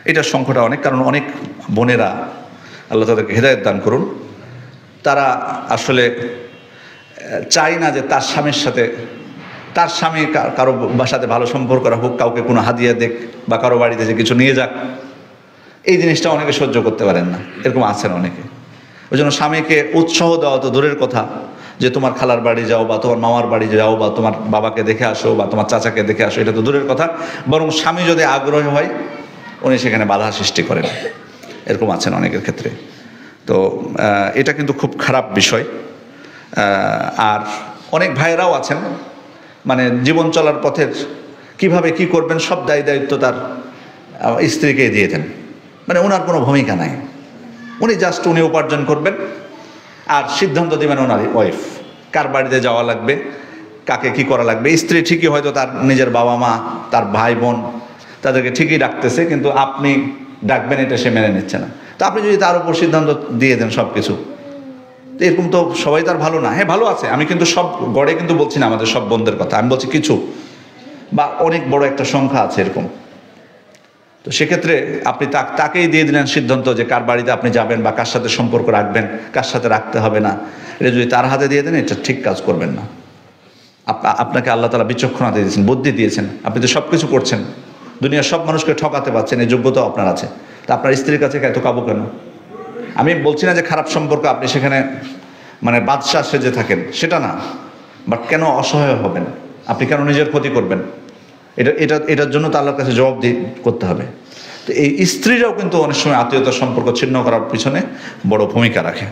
এটার সংখ্যাটা অনেক, কারণ অনেক বোনেরা, আল্লাহ তাদেরকে হেদায়েত দান করুন, তারা আসলে চায় না যে তার স্বামীর সাথে, তার স্বামী কারো সাথে ভালো সম্পর্ক রাখুক, কাউকে কোনো হাদিয়া দেখ বা কারো বাড়িতে যে কিছু নিয়ে যাক, এই জিনিসটা অনেকে সহ্য করতে পারেন না, এরকম আছেন অনেকে। ওই জন্য স্বামীকে উৎসাহ দেওয়া তো দূরের কথা, যে তোমার খালার বাড়ি যাও বা তোমার মামার বাড়ি যাও বা তোমার বাবাকে দেখে আসো বা তোমার চাচাকে দেখে আসো, এটা তো দূরের কথা, বরং স্বামী যদি আগ্রহী হয় উনি সেখানে বাধা সৃষ্টি করেন, এরকম আছেন অনেকের ক্ষেত্রে। তো এটা কিন্তু খুব খারাপ বিষয়। আর অনেক ভাইয়েরাও আছেন, মানে জীবন চলার পথের কিভাবে কি করবেন সব দায়িত্ব তার স্ত্রীকে দিয়ে দেন, মানে ওনার কোনো ভূমিকা নাই, উনি জাস্ট উনি উপার্জন করবেন আর সিদ্ধান্ত দেবেন ওনার ওয়াইফ, কার বাড়িতে যাওয়া লাগবে, কাকে কি করা লাগবে। স্ত্রী ঠিকই হয়তো তার নিজের বাবা মা, তার ভাই বোন, তাদেরকে ঠিকই ডাকতেছে, কিন্তু আপনি ডাকবেন এটা সে মেনে নিচ্ছে না। তো আপনি যদি তার উপর সিদ্ধান্ত দিয়ে দেন সব কিছু, এরকম তো সবাই তার ভালো না। হ্যাঁ, ভালো আছে, আমি কিন্তু সব গড়ে কিন্তু বলছি না আমাদের সব বোনদের কথা, আমি বলছি কিছু বা অনেক বড় একটা সংখ্যা আছে এরকম। তো সেক্ষেত্রে আপনি তাকেই দিয়ে দিলেন সিদ্ধান্ত যে কার বাড়িতে আপনি যাবেন বা কার সাথে সম্পর্ক রাখবেন, কার সাথে রাখতে হবে না, এটা যদি তার হাতে দিয়ে দেন, এটা ঠিক কাজ করবেন না। আপনাকে আল্লাহ তাআলা বিচক্ষণতা দিয়েছেন, বুদ্ধি দিয়েছেন, আপনি তো সব কিছু করছেন, দুনিয়ার সব মানুষকে ঠকাতে পারছেন, এই যোগ্যতাও আপনার আছে। তা আপনার স্ত্রীর কাছে এত কাবু কেন? আমি বলছি না যে খারাপ সম্পর্ক আপনি সেখানে মানে বাদশা সেজে থাকেন, সেটা না, বাট কেন অসহায় হবেন, আপনি কেন নিজের ক্ষতি করবেন? এটার জন্য তো আল্লাহর কাছে জবাব করতে হবে। তো এই স্ত্রীরাও কিন্তু অনেক সময় আত্মীয়তার সম্পর্ক ছিন্ন করার পিছনে বড় ভূমিকা রাখে।